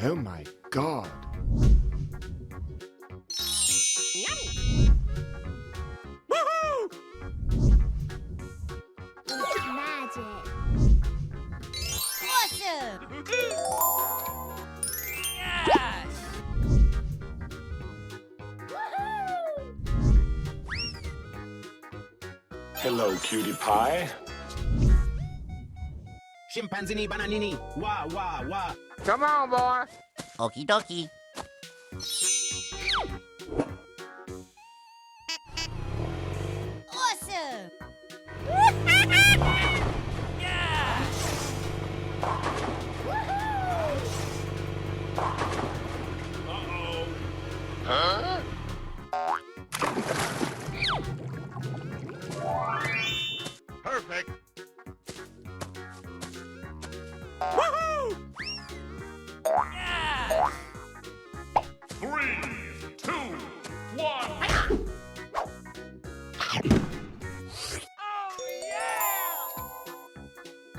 Oh my god. Magic. Awesome! Hello, cutie pie. Chimpanzini bananini. Wah, wah, wah. Come on, boy. Okie dokie. Awesome! Huh? Perfect. Woohoo! 3, 2, 1.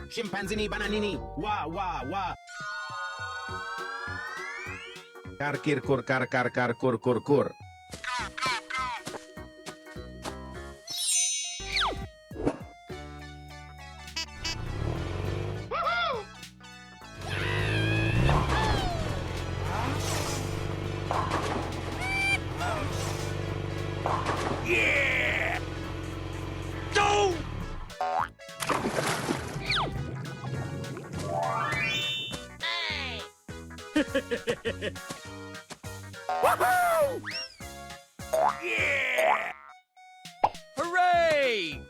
Chimpanzini bananini. Wah, wah, wah. Kar kir kur kar kar kar kur kur kur. Yeah! Go! Woohoo! Yeah! Hooray!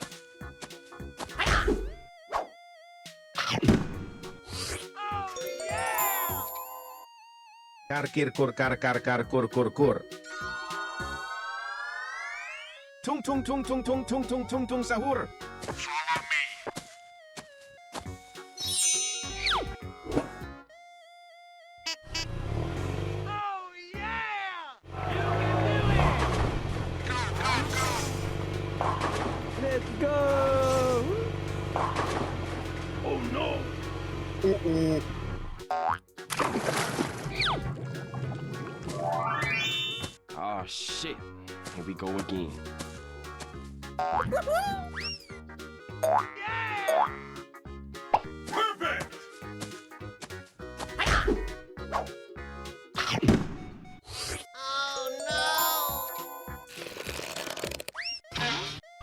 Kar kir kur kar kar kar kur kur kur. Tung tung tung tung tung tung tung tung tung sahur. Let's go! Oh no! Oh shit. Here we go again. Perfect!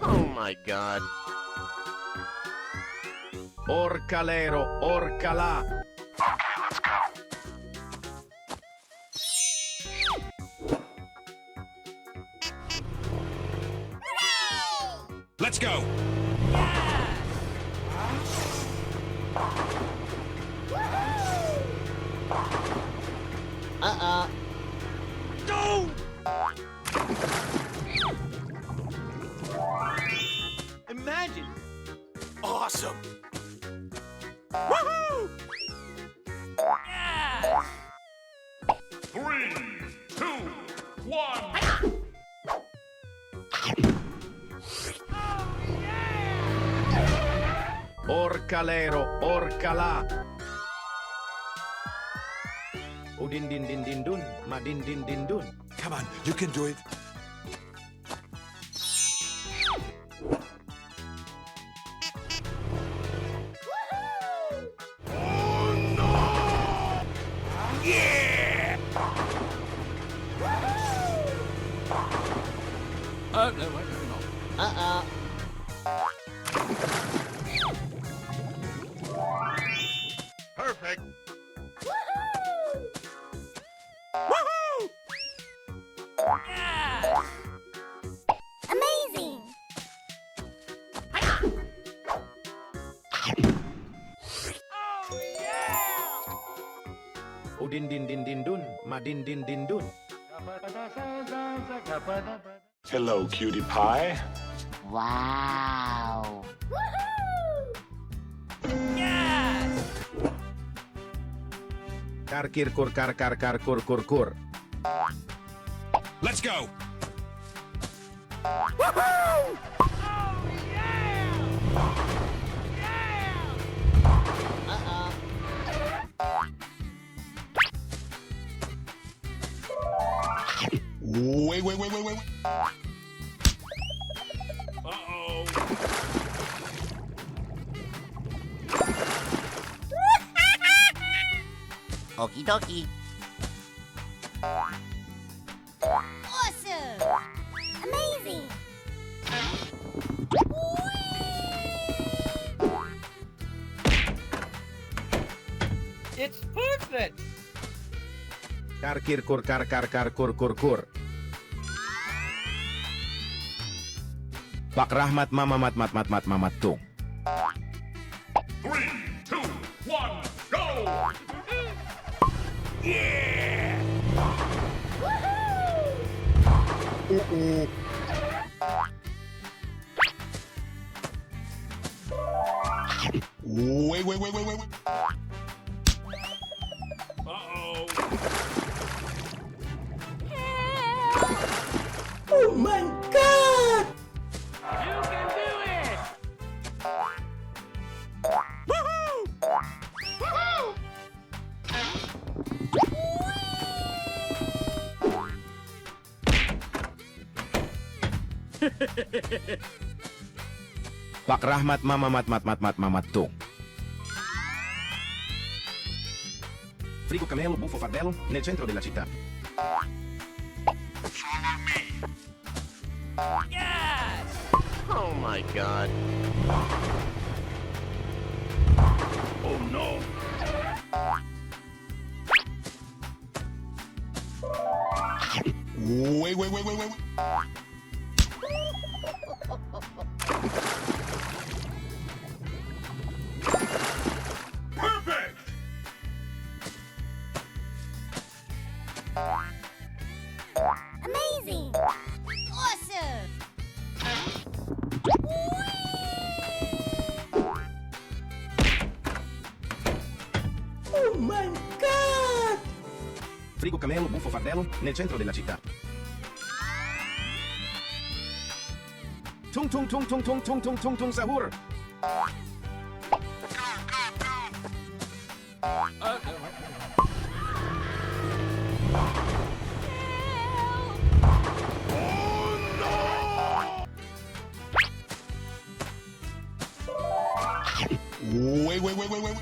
Oh my god. Orcalero, orcalà. Let's go! Uh-oh. Go! Imagine. Awesome! Woohoo! 3, 2, 1. Orcalero, orcalà. Udin din din din dun, madin din din dun. Come on, you can do it. Oh no! Yeah! Oh, no, I don't know. Uh-oh. Perfect. Woohoo! Amazing. Udin din din din dun, madin din din dun. Hello, cutie pie. Wow. Kar kir kur kar kar kar kur kur kur. Let's go! Uh-oh. Wait, wait, wait, wait, wait. Uh-oh. Okie dokie. Awesome! Amazing! It's perfect. Kar kur kur. Pak Rahmat mamat tung. 3, 2, 1, go! Wait, wait, wait, wait, wait. Uh-oh. Oh my god! You can do it! Pak Rahmat mamat tung. Frigo camelo buffo fardello nel centro della città. Yes. Oh my god. Oh no! Wait, wait, wait, wait, wait. Perfect! Amazing! Awesome! Oh my god! Frigo camelo buffo fardello nel centro della città. Tung sahur. Wait, wait, wait, wait, wait.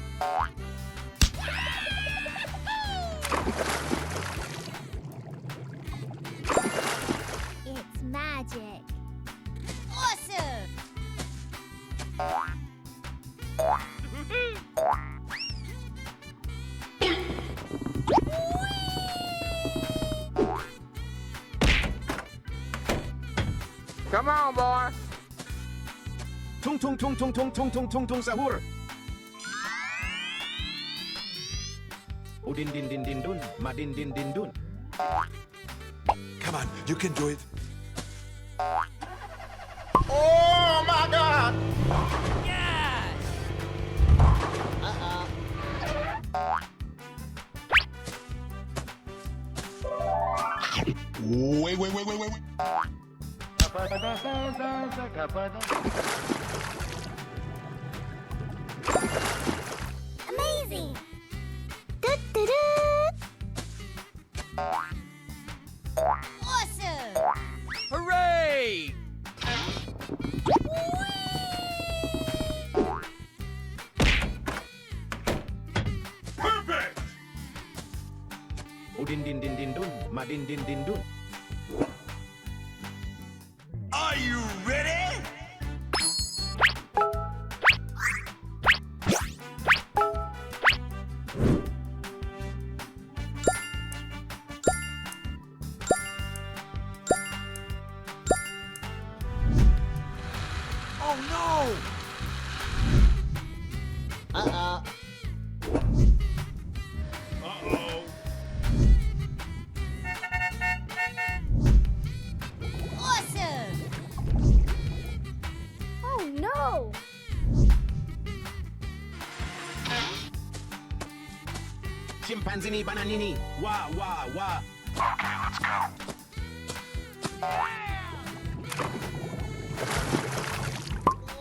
It's magic! Awesome! Come on, boy. Tung sahur. Udin din dun, madin din dun. Come on, you can do it. Oh my god. Wait, wait, wait, wait, wait. Amazing! Du-du-du. Awesome! Hooray! Perfect! Udin din dun, madin din dun. Are you ready? Oh no! Uh-oh. Awesome! Oh no! Chimpanzini bananini. Wah, wah, wah. Okay, let's go.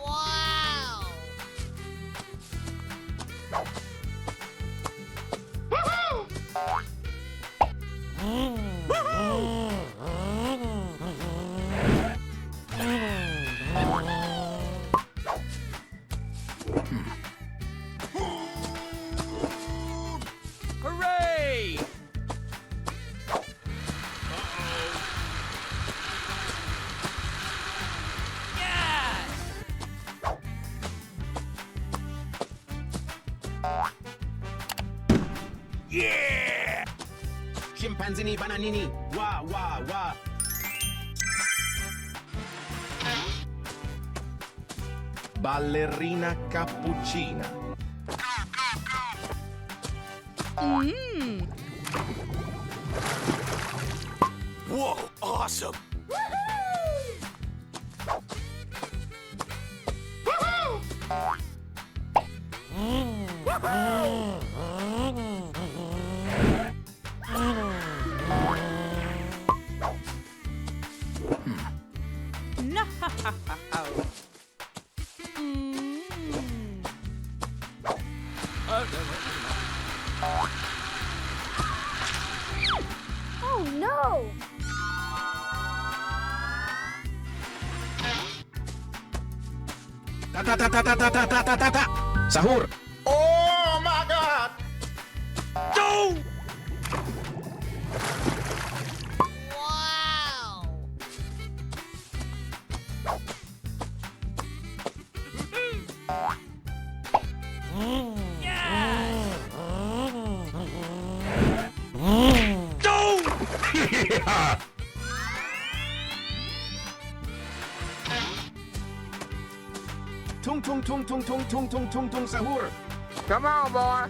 Wow! Yeah! Scimpanzini bananini. Wah, wah, wah. Ballerina cappuccina. Whoa, awesome. No. Oh no! Ta ta ta ta ta ta ta ta ta ta ta. Sahur. Oh my god! No! Wow! Tung tung tung tung tung tung tung tung tung sahur. Come on, boy.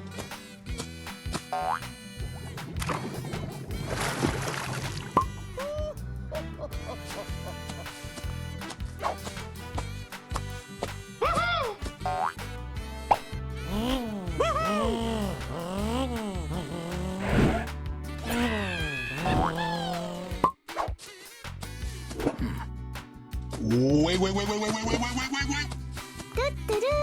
Wait. Du-du-du.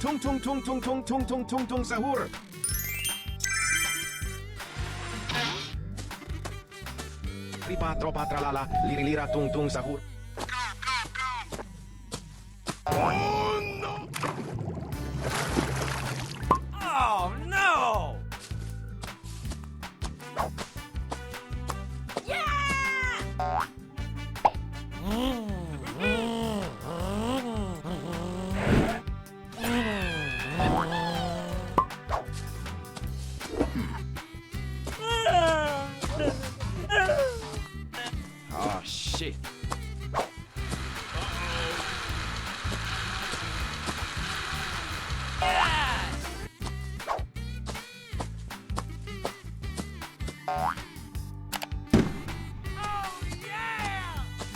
Tung tung tung tung tung tung tung tung tung sahur. Ripa tropa tralala, liri lira tung tung sahur. Oh no! Oh shit.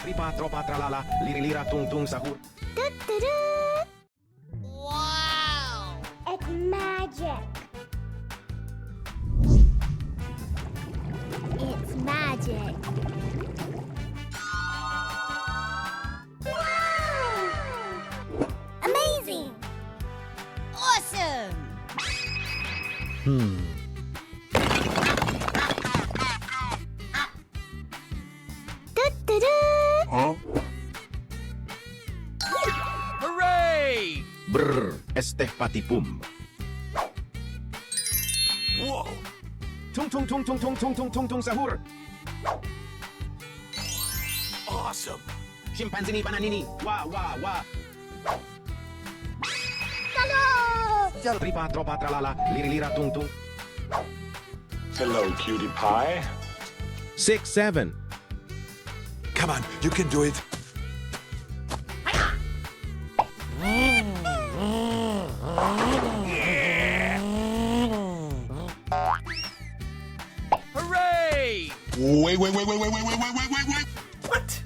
Ripa tropa tralala, liri lira tung tung sahur. Du-du-du. Wow! It's magic. It's magic. Wow! Amazing! Awesome! Du-du-du. Hooray! Brr, este patipum. Whoa! Tung tung tung tung tung tung tung tung tung sahur. Awesome! Scimpanzini bananini. Wah, wah, wah. Hello! Ripa tropa tralala, liri lira tung tung. Hello, cutie pie. 6, 7. Come on, you can do it. Hooray! Wait. What?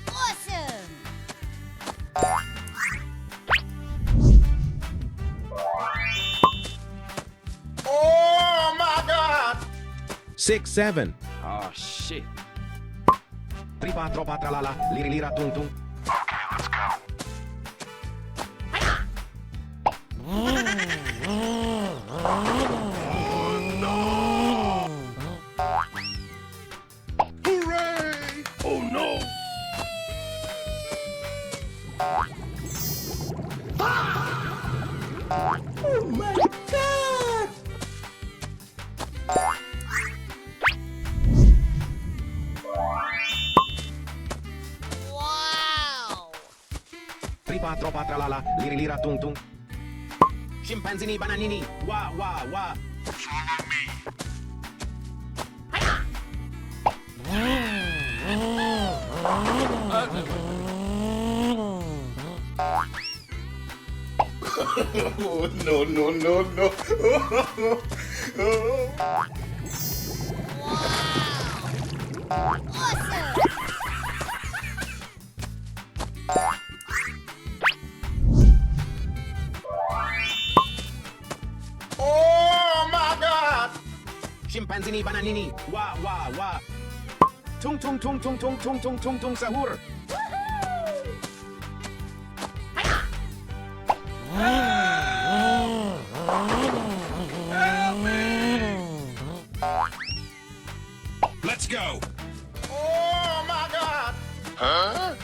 Awesome! Oh my god! 6, 7. Oh shit. Ripa tropa tralala, liri lira tung tung. Oh no! Tripa, tropa, tralala, liri, lira, tung, tung. Scimpanzini, bananini, wa, wa, wa. No, no, no, no. Oh my God! Scimpanzini, bananini, wa, wa, wa. Tung, tung, tung, tung, tung, tung, tung, tung, tung, sahur. Let's go! Oh my God! Huh?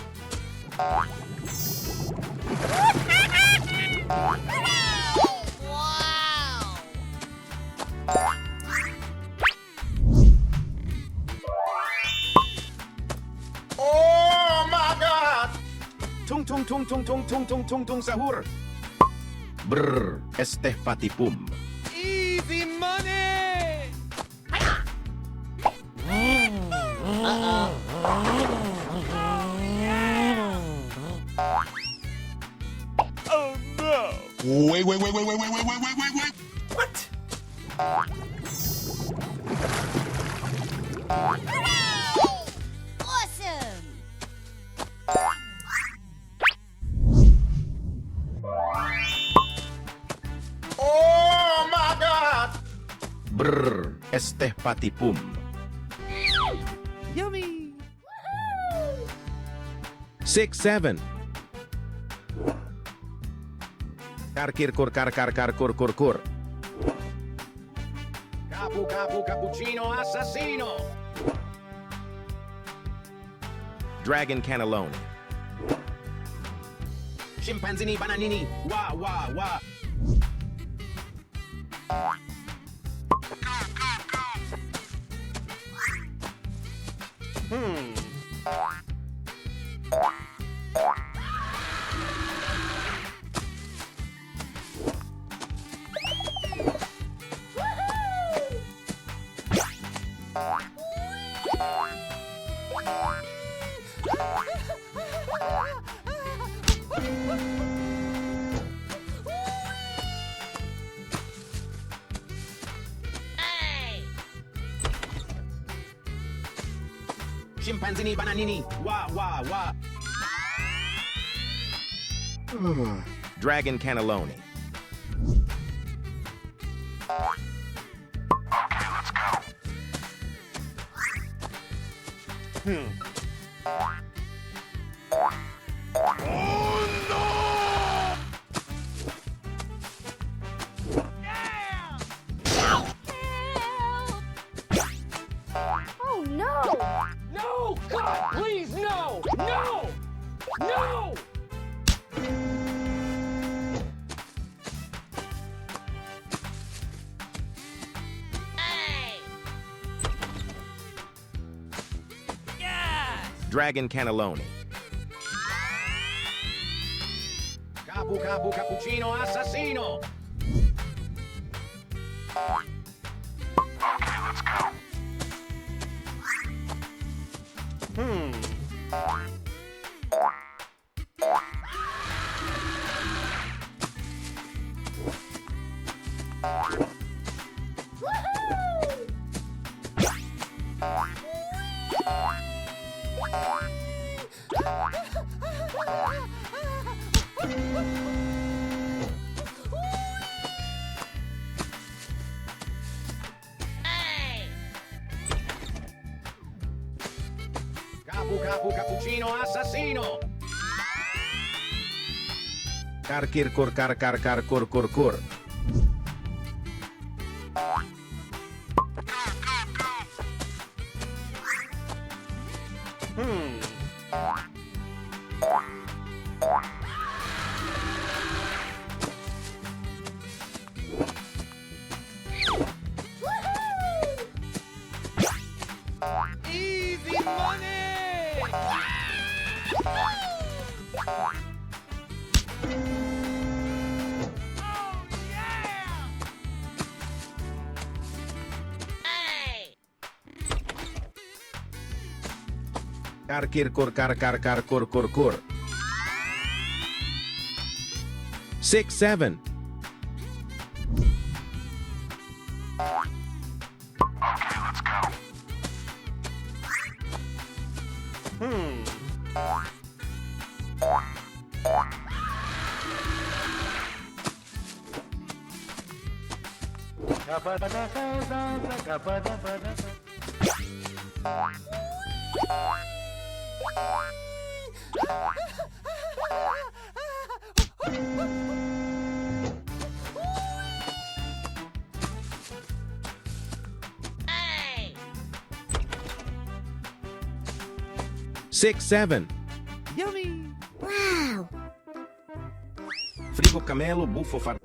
Oh my God! Tung, tung, tung, tung, tung, tung, tung, tung, tung, sahur. Brr, este patipum. Easy money! Oh no! Wait. What? Awesome! Oh my God! Brr, este patipum. Yummy! 6, 7. Kar, kur, kar, kur, kur, kur. Capu, capu, cappuccino, assassino. Dragon cannelloni. Scimpanzini, bananini, wa, wa, wa. Scimpanzini, bananini, wa, wa, wa. Dragon cannelloni. Oh no! No! God, please, no! No! No! Dragon cannelloni. Capu, capu, cappuccino, assassino. Capu, capu, cappuccino, assassino. Kar, kur, kur, kur. Kar kur kur kur. 6 7. Six, seven. Yummy! Wow. Frigo camelo buffo far.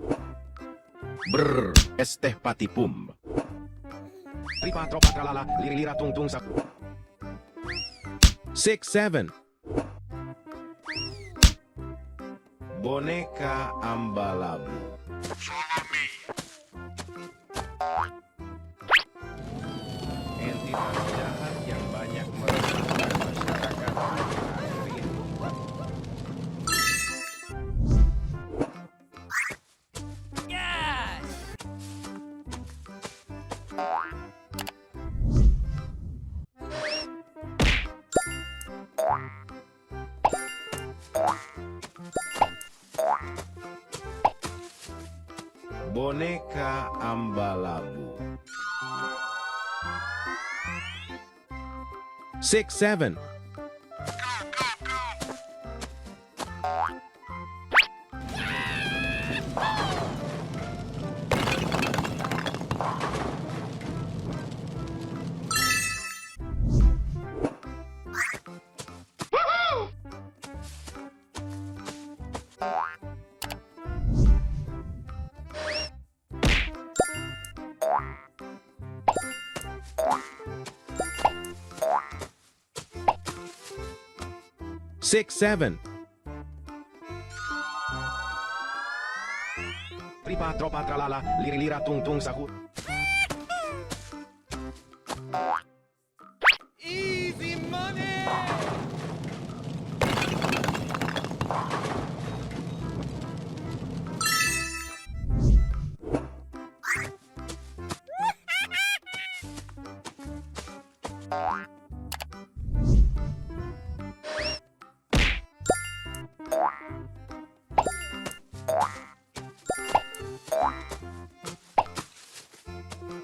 Brr, este patipum. Tripa tropa tralala, lirira tung tung sa. 6 7. Boneka ambalabu. Entitas jahat yang banyak meresahkan masyarakat akhir-akhir ini. Boneka ambalabu. 6 7. Six, seven. Tripa tropa tralala, lirira tung tung sahur. Easy money!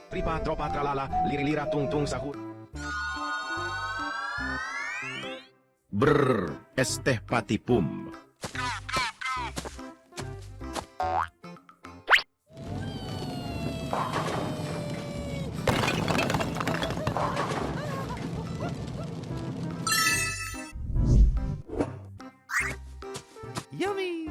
Tripa tropa tralala, lirira tung tung sahur. Brr, este patipum. Yummy!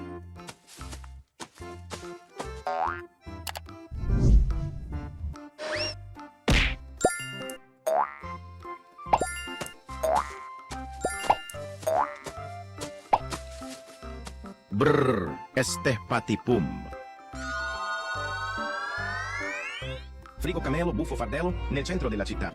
Brr, este patipum. Frigo camelo buffo fardello nel centro della città.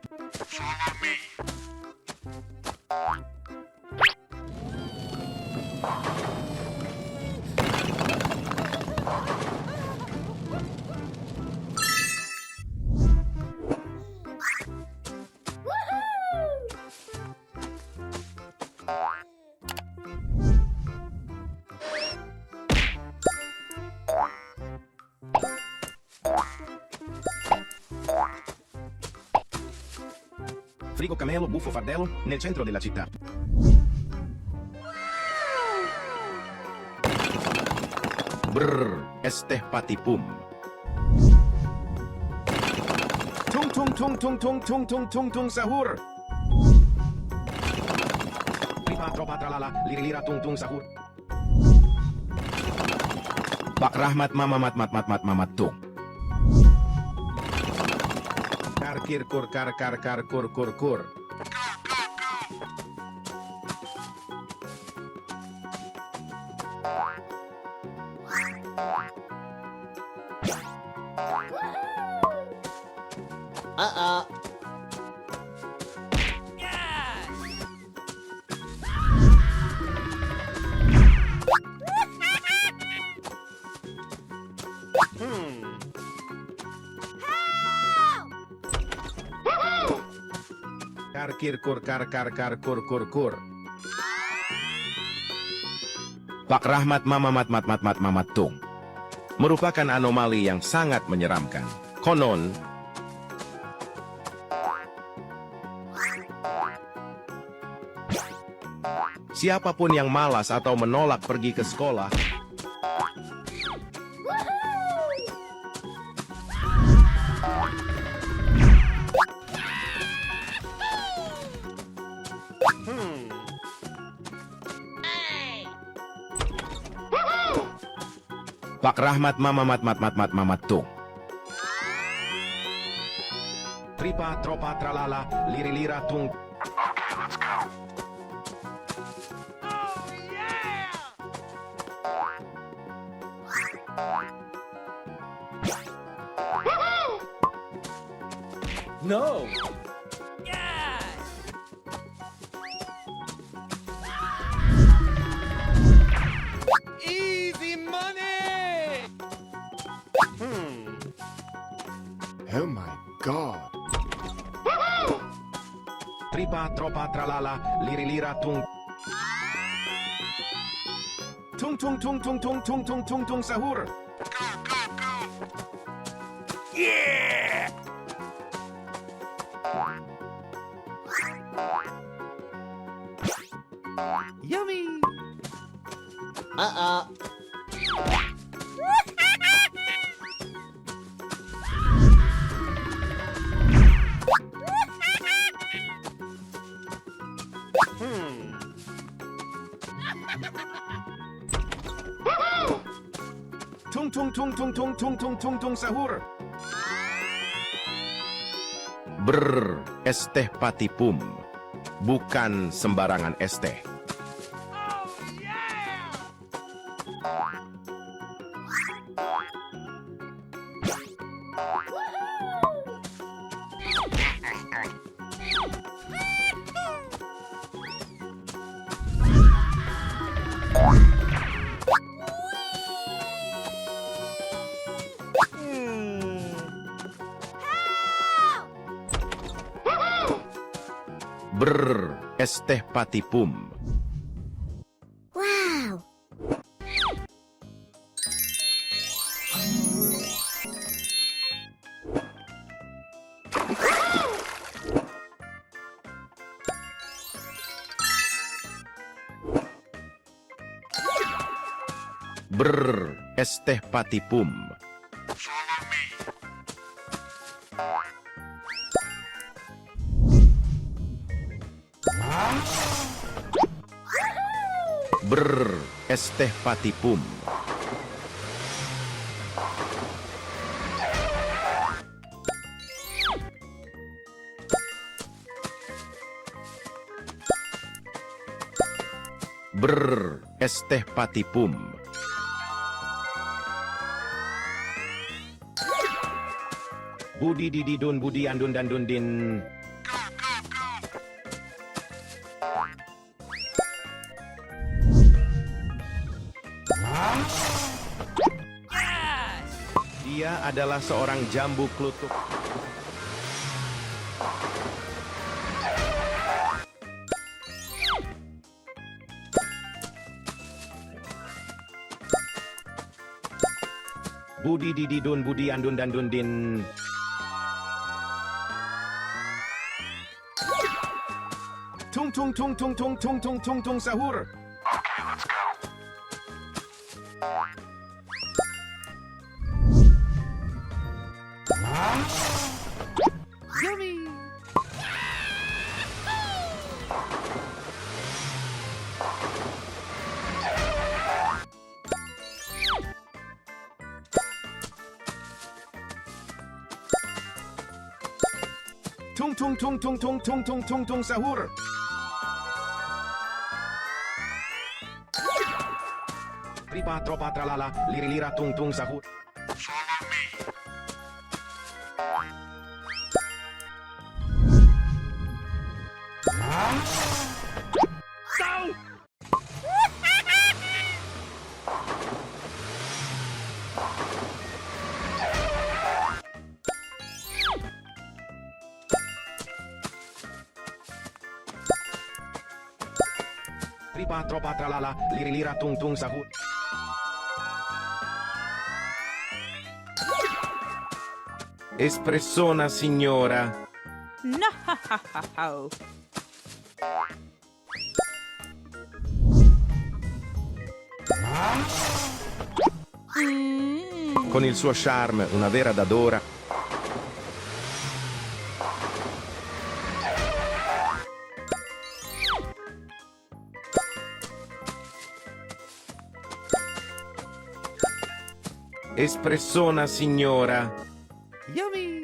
Frigo camelo buffo fardello nel centro della città. Brr, este patipum. Tung tung tung tung tung tung tung tung tung sahur. Tripa tropa tralala, lirira tung tung sahur. Pak Rahmat mamamat mat mat mat mamat tung. Kir kur kar kur kur kur. Kar kir kur kar kar kar kur kur kur. Pak Rahmat Mamamat mat mat mat mamat tung. Merupakan anomali yang sangat menyeramkan. Konon, siapapun yang malas atau menolak pergi ke sekolah, Pak Rahmat Mamamat mat mat mat mamat tung. Tripa tropa tralala liri lira tung. No! Easy money! Oh my god. Tripa tropa tralala liri lira tung. Tung tung tung tung tung tung tung tung tung sahur. Yummy! Tung tung tung tung tung tung tung tung tung sahur. Brr, es teh patipum. Bukan sembarangan es teh. Brr, es teh patipum. Wow. Brr, es teh patipum. Brr, es teh patipum. Brr, es teh patipum. Budi dididun budi andun dan dundin. Dia adalah seorang jambu klutuk. Budi dididun budi andun dan dundin. Tung tung tung tung tung tung tung tung tung sahur. Yummy! Tung tung tung tung tung tung tung tung tung sahur. Tripa tropa tralala liri lira tung tung sahur. Tripa tropa tralala, lirilira tung tung sahu. Espressona signora. No. Con il suo charme, una vera dadora. Espressona signora. Yummy.